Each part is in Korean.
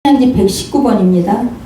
찬양지 119번입니다.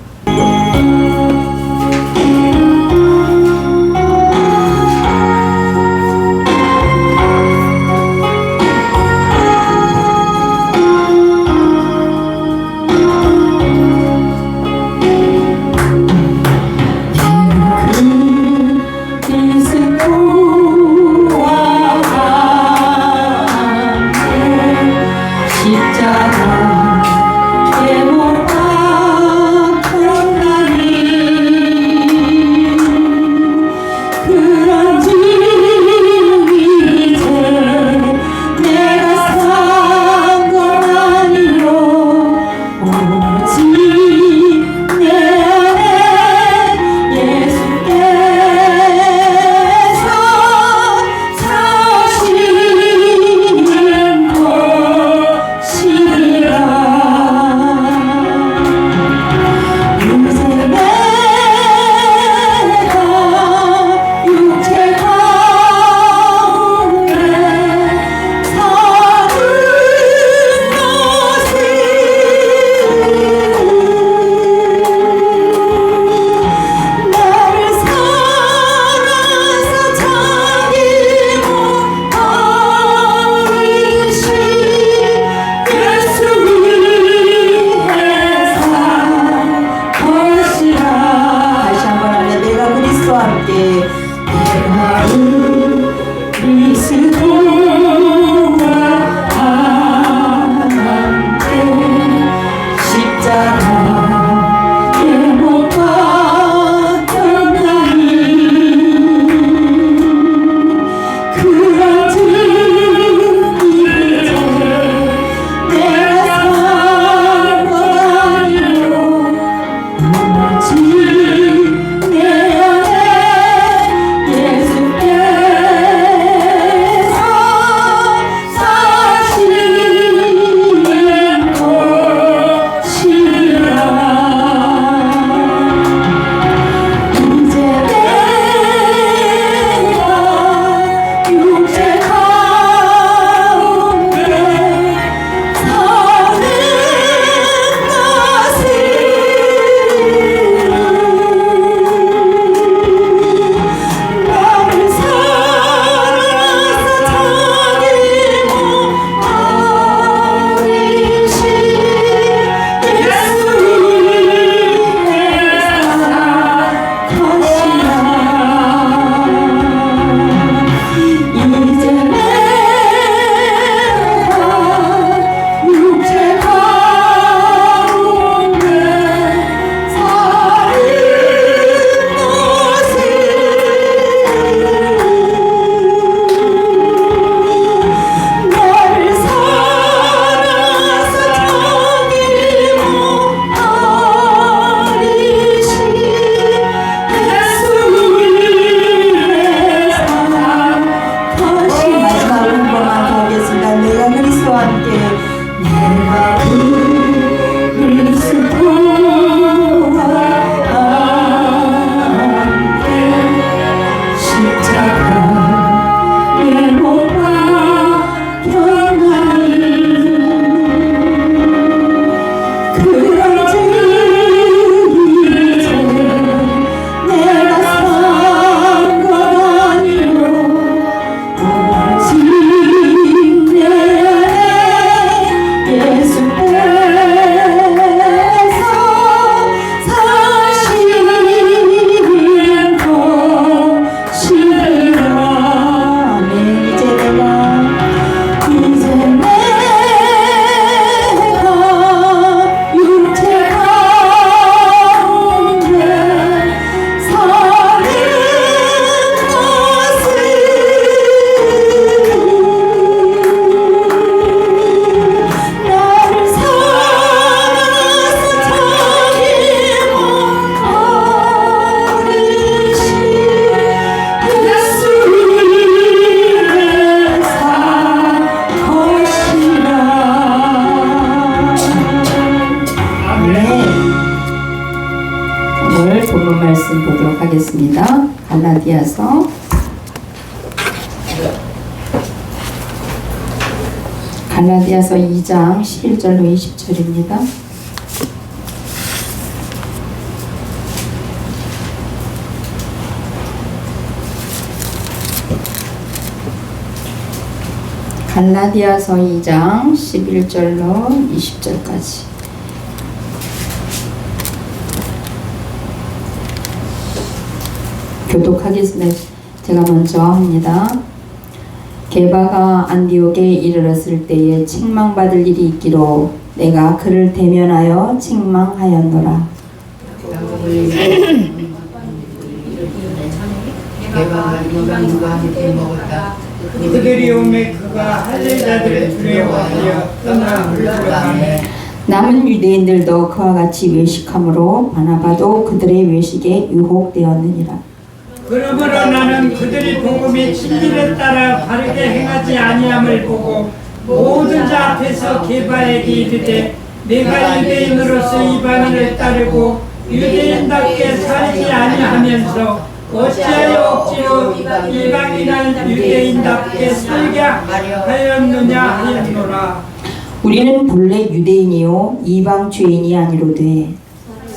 본문 말씀 보도록 하겠습니다. 갈라디아서 2장 11절로 20절입니다. 갈라디아서 2장 11절로 20절까지. 교독하겠습니다. 제가 먼저 합니다. 게바가 안디옥에 이르렀을 때에 책망받을 일이 있기로 내가 그를 대면하여 책망하였노라. 게바가 이방인과 함께 먹었다. 그들이 오매 그가 할례자들을 두려워하여 떠나 물러가매 남은 유대인들도 그와 같이 외식함으로 바나바도 그들의 외식에 유혹되었느니라. 그러므로 나는 그들이 복음의 진리를 따라 바르게 행하지 아니함을 보고 모든 자 앞에서 게바에게 이르되 내가 유대인으로서 이방인을 따르고 유대인답게 살지 아니하면서 어찌하여 억지로 이방인을 유대인답게 살게 하였느냐 하였노라. 우리는 본래 유대인이요 이방 죄인이 아니로되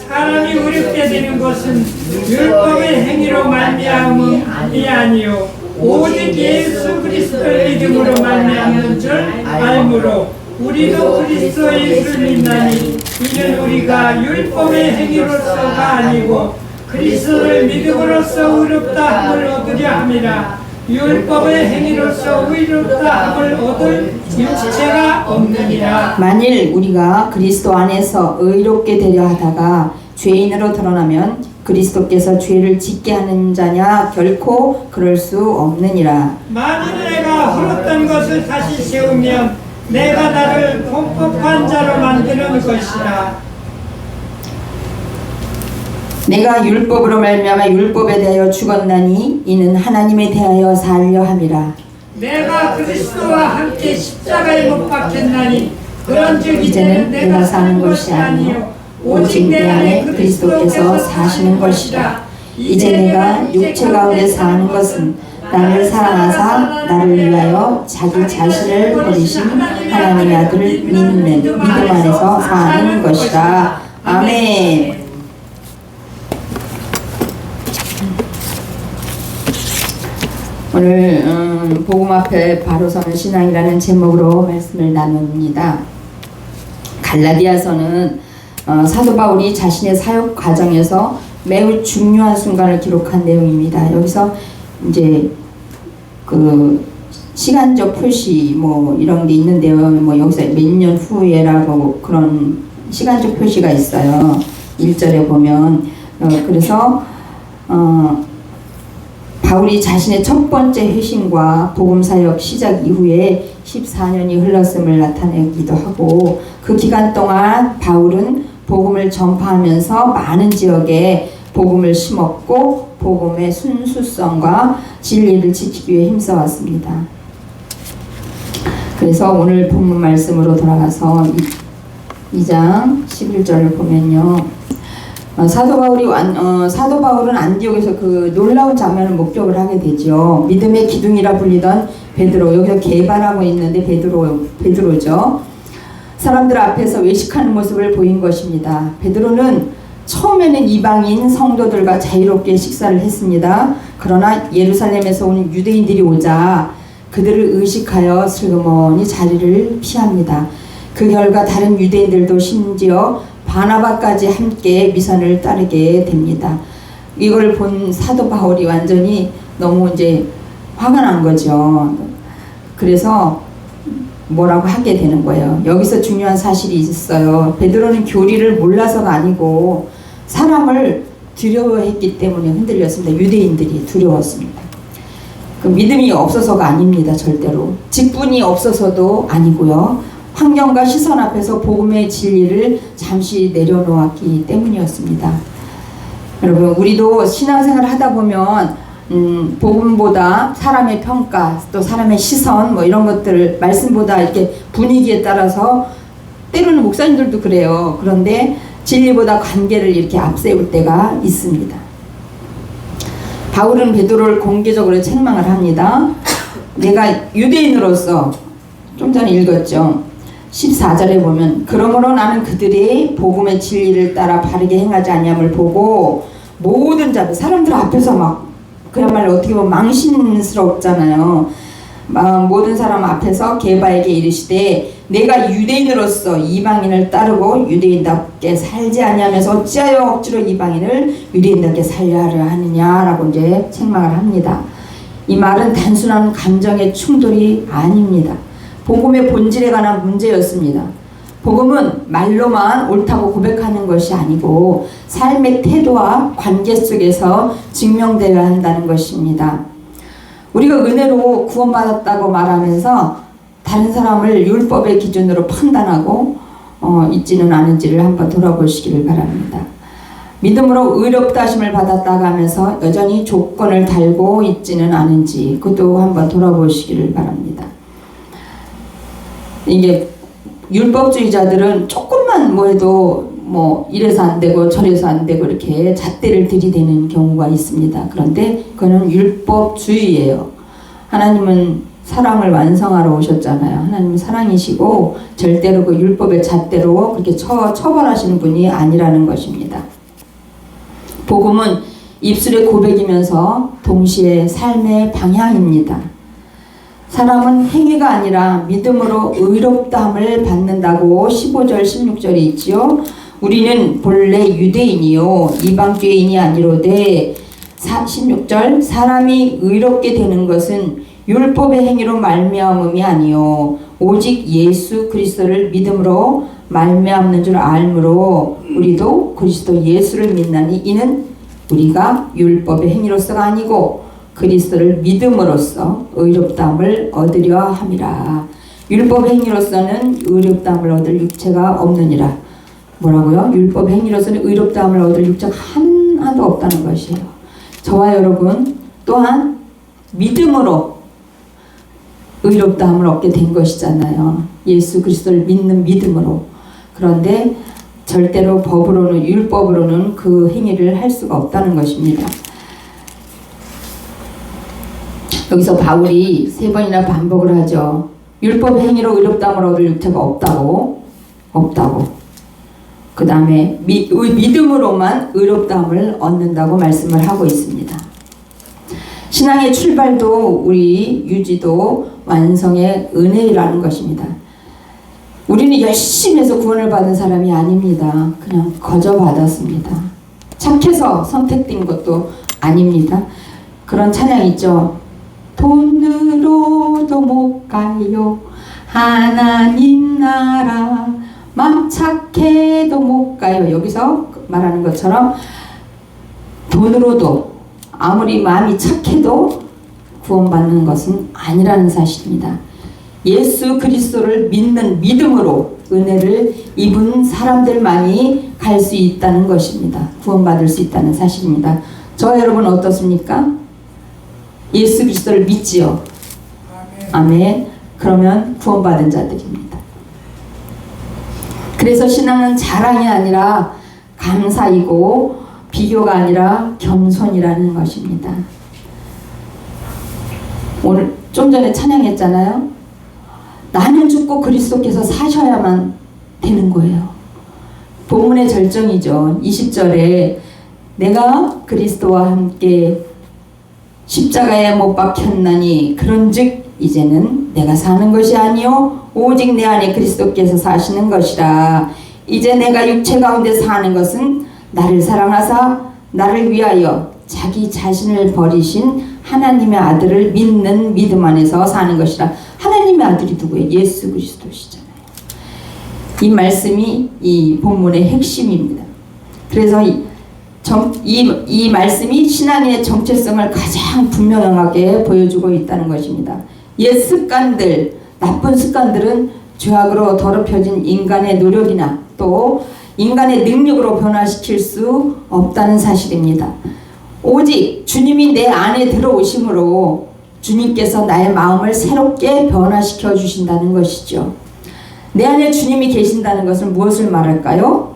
사람이 의롭게 되는 것은 율법의 행위로 말미암음이 아니요 오직 예수 그리스도를 믿음으로 말미암는 줄 알므로 우리도 그리스도 예수를 믿나니 이는 우리가 율법의 행위로서가 아니고 그리스도를 믿음으로써 의롭다 함을 얻으려 함이라. 율법의 행위로서 의롭다 함을 얻을 육체가 없느니라. 만일 우리가 그리스도 안에서 의롭게 되려 하다가 죄인으로 드러나면 그리스도께서 죄를 짓게 하는 자냐 결코 그럴 수 없느니라. 만일 내가 홀었던 것을 다시 세우면 내가 나를 범법한 자로 만드는 것이라. 내가 율법으로 말미암아 율법에 대하여 죽었나니 이는 하나님에 대하여 살려 함이라. 내가 그리스도와 함께 십자가에 못 박혔나니 그런즉 이제는 내가 사는 것이 아니요 오직 내 안에 그리스도께서 사시는 것이라. 이제 내가 육체 가운데 사는 것은 나를 사랑하사 나를 위하여 자기 자신을 버리신 하나님의 아들을 믿는 믿음 안에서 사는 것이라. 아멘. 오늘 복음 앞에 바로 서는 신앙이라는 제목으로 말씀을 나눕니다. 갈라디아서는 사도 바울이 자신의 사역 과정에서 매우 중요한 순간을 기록한 내용입니다. 여기서 이제 그 시간적 표시 뭐 이런 게 있는데요. 뭐 여기서 몇 년 후에라고 그런 시간적 표시가 있어요. 1절에 보면 그래서 바울이 자신의 첫 번째 회심과 복음사역 시작 이후에 14년이 흘렀음을 나타내기도 하고 그 기간 동안 바울은 복음을 전파하면서 많은 지역에 복음을 심었고 복음의 순수성과 진리를 지키기 위해 힘써왔습니다. 그래서 오늘 본문 말씀으로 돌아가서 2장 11절을 보면요. 사도 바울은 안디옥에서 그 놀라운 장면을 목격을 하게 되죠. 믿음의 기둥이라 불리던 베드로, 여기서 개발하고 있는데 베드로죠. 사람들 앞에서 외식하는 모습을 보인 것입니다. 베드로는 처음에는 이방인 성도들과 자유롭게 식사를 했습니다. 그러나 예루살렘에서 온 유대인들이 오자 그들을 의식하여 슬그머니 자리를 피합니다. 그 결과 다른 유대인들도 심지어 바나바까지 함께 미선을 따르게 됩니다. 이걸 본 사도 바울이 완전히 너무 이제 화가 난 거죠. 그래서 뭐라고 하게 되는 거예요. 여기서 중요한 사실이 있어요. 베드로는 교리를 몰라서가 아니고 사람을 두려워했기 때문에 흔들렸습니다. 유대인들이 두려웠습니다. 그 믿음이 없어서가 아닙니다. 절대로. 직분이 없어서도 아니고요. 환경과 시선 앞에서 복음의 진리를 잠시 내려놓았기 때문이었습니다. 여러분, 우리도 신앙생활을 하다 보면 복음보다 사람의 평가, 또 사람의 시선 뭐 이런 것들, 말씀보다 이렇게 분위기에 따라서 때로는 목사님들도 그래요. 그런데 진리보다 관계를 이렇게 앞세울 때가 있습니다. 바울은 베드로를 공개적으로 책망을 합니다. 내가 유대인으로서 좀 전에 읽었죠. 14절에 보면 그러므로 나는 그들이 복음의 진리를 따라 바르게 행하지 아니함을 보고 모든 자들 사람들 앞에서 막 그야말로 어떻게 보면 망신스럽잖아요. 모든 사람 앞에서 게바에게 이르시되 내가 유대인으로서 이방인을 따르고 유대인답게 살지 아니하면서 어찌하여 억지로 이방인을 유대인답게 살려 하려 하느냐라고 이제 책망을 합니다. 이 말은 단순한 감정의 충돌이 아닙니다. 복음의 본질에 관한 문제였습니다. 복음은 말로만 옳다고 고백하는 것이 아니고 삶의 태도와 관계 속에서 증명되어야 한다는 것입니다. 우리가 은혜로 구원받았다고 말하면서 다른 사람을 율법의 기준으로 판단하고 있지는 않은지를 한번 돌아보시기를 바랍니다. 믿음으로 의롭다 하심을 받았다고 하면서 여전히 조건을 달고 있지는 않은지 그것도 한번 돌아보시기를 바랍니다. 이게 율법주의자들은 조금만 뭐 해도 뭐 이래서 안 되고 저래서 안 되고 이렇게 잣대를 들이대는 경우가 있습니다. 그런데 그거는 율법주의예요. 하나님은 사랑을 완성하러 오셨잖아요. 하나님은 사랑이시고 절대로 그 율법의 잣대로 그렇게 처벌하시는 분이 아니라는 것입니다. 복음은 입술의 고백이면서 동시에 삶의 방향입니다. 사람은 행위가 아니라 믿음으로 의롭다함을 받는다고 15절 16절에 있지요. 우리는 본래 유대인이요 이방주의인이 아니로되 16절 사람이 의롭게 되는 것은 율법의 행위로 말미암음이 아니요 오직 예수 그리스도를 믿음으로 말미암는 줄 알므로 우리도 그리스도 예수를 믿나니 이는 우리가 율법의 행위로서가 아니고 그리스도를 믿음으로써 의롭다함을 얻으려 함이라. 율법 행위로서는 의롭다함을 얻을 육체가 없느니라. 뭐라고요? 율법 행위로서는 의롭다함을 얻을 육체가 하나도 없다는 것이에요. 저와 여러분 또한 믿음으로 의롭다함을 얻게 된 것이잖아요. 예수 그리스도를 믿는 믿음으로. 그런데 절대로 법으로는 율법으로는 그 행위를 할 수가 없다는 것입니다. 여기서 바울이 3번이나 반복을 하죠. 율법 행위로 의롭다함을 얻을 육체가 없다고. 그 다음에 믿음으로만 의롭다함을 얻는다고 말씀을 하고 있습니다. 신앙의 출발도 우리 유지도 완성의 은혜라는 것입니다. 우리는 열심히 해서 구원을 받은 사람이 아닙니다. 그냥 거저 받았습니다. 착해서 선택된 것도 아닙니다. 그런 찬양 있죠. 돈으로도 못 가요 하나님 나라 맘 착해도 못 가요. 여기서 말하는 것처럼 돈으로도 아무리 마음이 착해도 구원받는 것은 아니라는 사실입니다. 예수 그리스도를 믿는 믿음으로 은혜를 입은 사람들만이 갈 수 있다는 것입니다. 구원받을 수 있다는 사실입니다. 저와 여러분 어떻습니까? 예수 그리스도를 믿지요? 아멘. 그러면 구원받은 자들입니다. 그래서 신앙은 자랑이 아니라 감사이고 비교가 아니라 겸손이라는 것입니다. 오늘 좀 전에 찬양했잖아요. 나는 죽고 그리스도께서 사셔야만 되는 거예요. 본문의 절정이죠. 20절에 내가 그리스도와 함께 십자가에 못 박혔나니 그런즉 이제는 내가 사는 것이 아니요 오직 내 안에 그리스도께서 사시는 것이라. 이제 내가 육체 가운데 사는 것은 나를 사랑하사 나를 위하여 자기 자신을 버리신 하나님의 아들을 믿는 믿음 안에서 사는 것이라. 하나님의 아들이 누구예요? 예수 그리스도시잖아요. 이 말씀이 이 본문의 핵심입니다. 그래서 이 말씀이 신앙인의 정체성을 가장 분명하게 보여주고 있다는 것입니다. 옛 습관들, 나쁜 습관들은 죄악으로 더럽혀진 인간의 노력이나 또 인간의 능력으로 변화시킬 수 없다는 사실입니다. 오직 주님이 내 안에 들어오심으로 주님께서 나의 마음을 새롭게 변화시켜 주신다는 것이죠. 내 안에 주님이 계신다는 것은 무엇을 말할까요?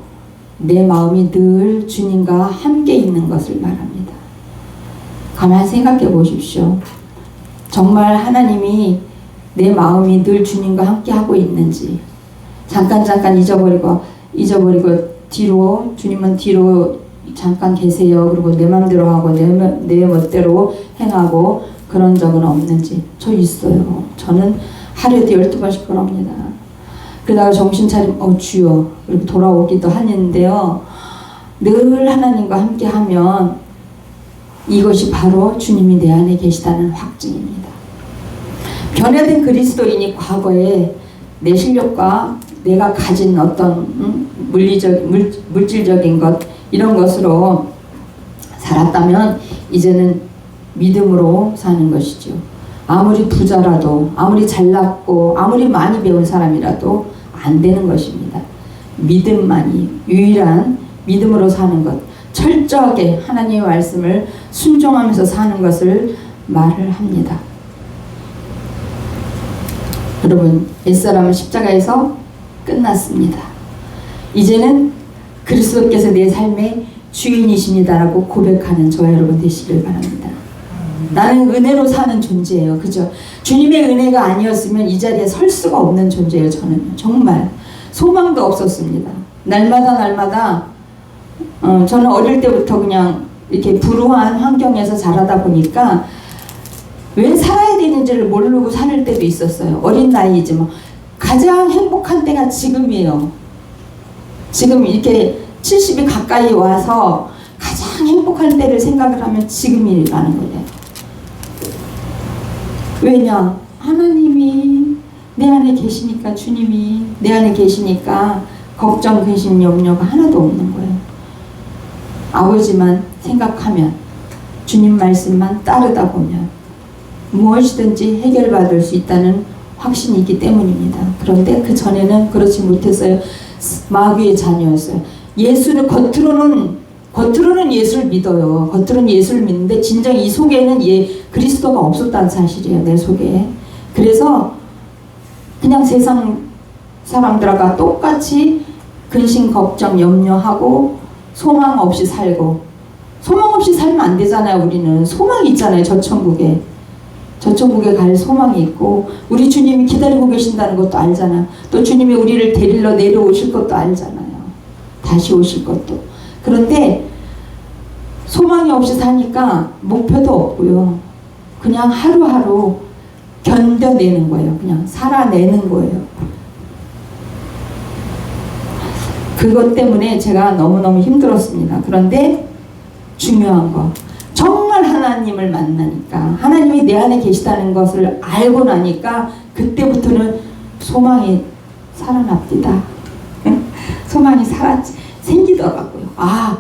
내 마음이 늘 주님과 함께 있는 것을 말합니다. 가만히 생각해 보십시오. 정말 하나님이 내 마음이 늘 주님과 함께 하고 있는지 잠깐 잊어버리고 뒤로 주님은 뒤로 잠깐 계세요. 그리고 내 마음대로 하고 내 멋대로 행하고 그런 적은 없는지. 저 있어요. 저는 하루에도 12번씩 그럽니다. 그러다가 정신 차리면 주여 이렇게 돌아오기도 하는데요. 늘 하나님과 함께 하면 이것이 바로 주님이 내 안에 계시다는 확증입니다. 변화된 그리스도인이 과거에 내 실력과 내가 가진 어떤 물질적인 것 이런 것으로 살았다면 이제는 믿음으로 사는 것이죠. 아무리 부자라도 아무리 잘났고 아무리 많이 배운 사람이라도 안 되는 것입니다. 믿음만이 유일한 믿음으로 사는 것, 철저하게 하나님의 말씀을 순종하면서 사는 것을 말을 합니다. 여러분, 옛사람은 십자가에서 끝났습니다. 이제는 그리스도께서 내 삶의 주인이십니다라고 고백하는 저와 여러분 되시길 바랍니다. 나는 은혜로 사는 존재예요. 그죠? 주님의 은혜가 아니었으면 이 자리에 설 수가 없는 존재예요. 저는 정말 소망도 없었습니다. 날마다 저는 어릴 때부터 그냥 이렇게 불우한 환경에서 자라다 보니까 왜 살아야 되는지를 모르고 살 때도 있었어요. 어린 나이이지만 가장 행복한 때가 지금이에요. 지금 이렇게 70이 가까이 와서 가장 행복한 때를 생각을 하면 지금이라는 거예요. 왜냐? 하나님이 내 안에 계시니까, 주님이 내 안에 계시니까 걱정, 근심, 염려가 하나도 없는 거예요. 아버지만 생각하면, 주님 말씀만 따르다 보면 무엇이든지 해결받을 수 있다는 확신이 있기 때문입니다. 그런데 그 전에는 그렇지 못했어요. 마귀의 자녀였어요. 예수는 겉으로는 예수를 믿어요. 겉으로는 예수를 믿는데 진정 이 속에는 그리스도가 없었다는 사실이에요. 내 속에. 그래서 그냥 세상 사람들과 똑같이 근심, 걱정, 염려하고 소망 없이 살고, 소망 없이 살면 안 되잖아요. 우리는 소망이 있잖아요. 저 천국에 갈 소망이 있고, 우리 주님이 기다리고 계신다는 것도 알잖아. 또 주님이 우리를 데리러 내려오실 것도 알잖아요. 다시 오실 것도. 그런데 소망이 없이 사니까 목표도 없고요. 그냥 하루하루 견뎌내는 거예요. 그냥 살아내는 거예요. 그것 때문에 제가 너무너무 힘들었습니다. 그런데 중요한 거, 정말 하나님을 만나니까, 하나님이 내 안에 계시다는 것을 알고 나니까 그때부터는 소망이 살아납니다. 소망이 생기더라고요. 아,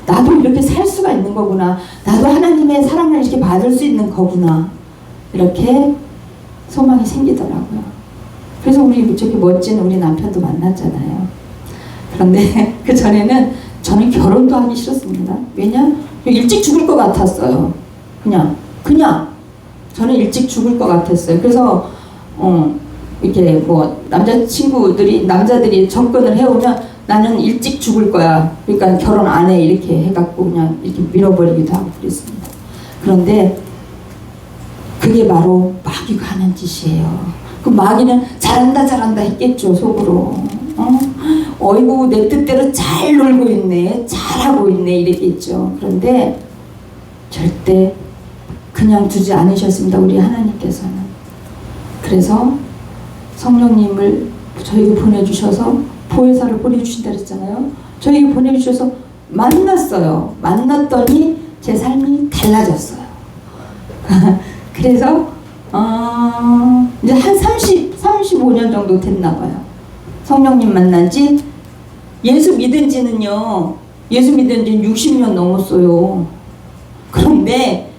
나도 이렇게 살 수가 있는 거구나. 나도 하나님의 사랑을 이렇게 받을 수 있는 거구나. 이렇게 소망이 생기더라고요. 그래서 우리 저기 멋진 우리 남편도 만났잖아요. 그런데 그 전에는 저는 결혼도 하기 싫었습니다. 왜냐? 일찍 죽을 것 같았어요. 그냥 저는 일찍 죽을 것 같았어요. 그래서 이렇게 뭐 남자들이 접근을 해오면 나는 일찍 죽을 거야. 그러니까 결혼 안 해. 이렇게 해갖고 그냥 이렇게 밀어버리기도 하고 그랬습니다. 그런데 그게 바로 마귀가 하는 짓이에요. 그 마귀는 잘한다 했겠죠. 속으로. 어이구 내 뜻대로 잘 놀고 있네. 잘하고 있네. 이랬겠죠. 그런데 절대 그냥 두지 않으셨습니다. 우리 하나님께서는. 그래서 성령님을 저에게 보내주셔서 보혜사를 보내주신다 그랬잖아요. 저에게 보내주셔서 만났어요. 만났더니 제 삶이 달라졌어요. 그래서 이제 한 35년 정도 됐나 봐요. 성령님 만난 지. 예수 믿은 지는 60년 넘었어요. 그런데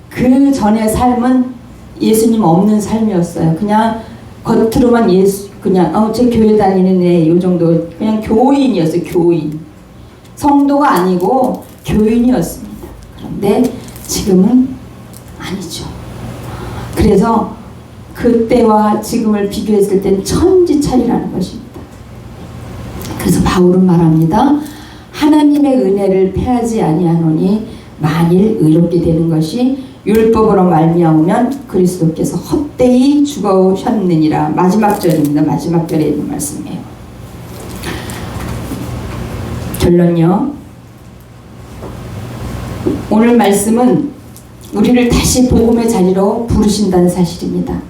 그 전의 삶은 예수님 없는 삶이었어요. 그냥 겉으로만 그냥 제 교회 다니는 애 요 정도, 그냥 교인이었어요. 교인. 성도가 아니고 교인이었습니다. 그런데 지금은 아니죠. 그래서 그때와 지금을 비교했을 땐 천지차이라는 것입니다. 그래서 바울은 말합니다. 하나님의 은혜를 패하지 아니하노니 만일 의롭게 되는 것이 율법으로 말미암으면 그리스도께서 헛되이 죽으셨느니라. 마지막 절입니다. 마지막 절에 있는 말씀이에요. 결론요. 오늘 말씀은 우리를 다시 복음의 자리로 부르신다는 사실입니다.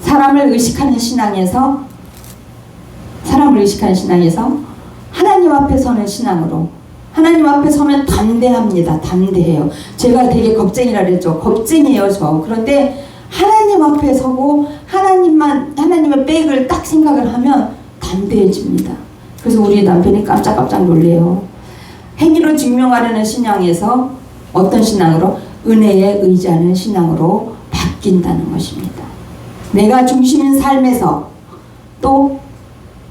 사람을 의식하는 신앙에서 하나님 앞에 서는 신앙으로, 하나님 앞에 서면 담대합니다. 담대해요. 제가 되게 겁쟁이라 그랬죠. 겁쟁이에요, 저. 그런데 하나님 앞에 서고 하나님의 백을 딱 생각을 하면 담대해집니다. 그래서 우리 남편이 깜짝깜짝 놀래요. 행위로 증명하려는 신앙에서 어떤 신앙으로? 은혜에 의지하는 신앙으로 바뀐다는 것입니다. 내가 중심인 삶에서 또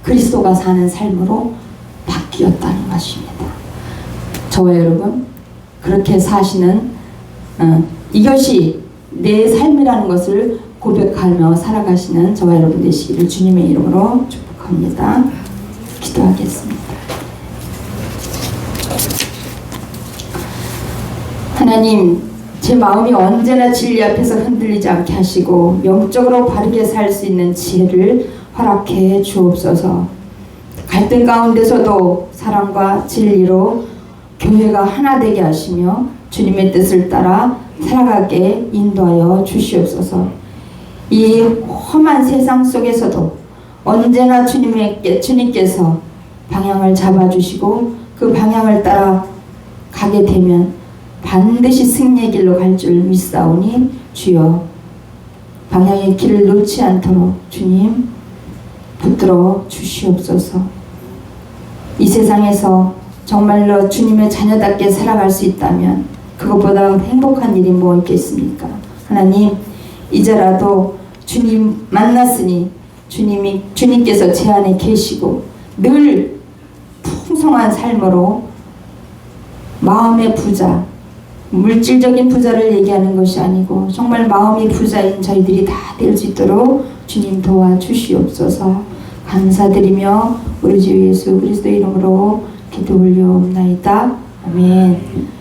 그리스도가 사는 삶으로 바뀌었다는 것입니다. 저와 여러분, 그렇게 사시는 이것이 내 삶이라는 것을 고백하며 살아가시는 저와 여러분 되시기를 주님의 이름으로 축복합니다. 기도하겠습니다. 하나님, 제 마음이 언제나 진리 앞에서 흔들리지 않게 하시고 영적으로 바르게 살 수 있는 지혜를 허락해 주옵소서. 갈등 가운데서도 사랑과 진리로 교회가 하나 되게 하시며 주님의 뜻을 따라 살아가게 인도하여 주시옵소서. 이 험한 세상 속에서도 언제나 주님께서 방향을 잡아주시고 그 방향을 따라 가게 되면 반드시 승리의 길로 갈 줄 믿사오니 주여, 방향의 길을 놓지 않도록 주님 붙들어 주시옵소서. 이 세상에서 정말로 주님의 자녀답게 살아갈 수 있다면 그것보다 행복한 일이 뭐 있겠습니까? 하나님, 이제라도 주님 만났으니 주님께서 제 안에 계시고 늘 풍성한 삶으로 마음의 부자, 물질적인 부자를 얘기하는 것이 아니고 정말 마음의 부자인 저희들이 다 될 수 있도록 주님 도와주시옵소서. 감사드리며 우리 주 예수 그리스도 이름으로 기도 올려옵나이다. 아멘.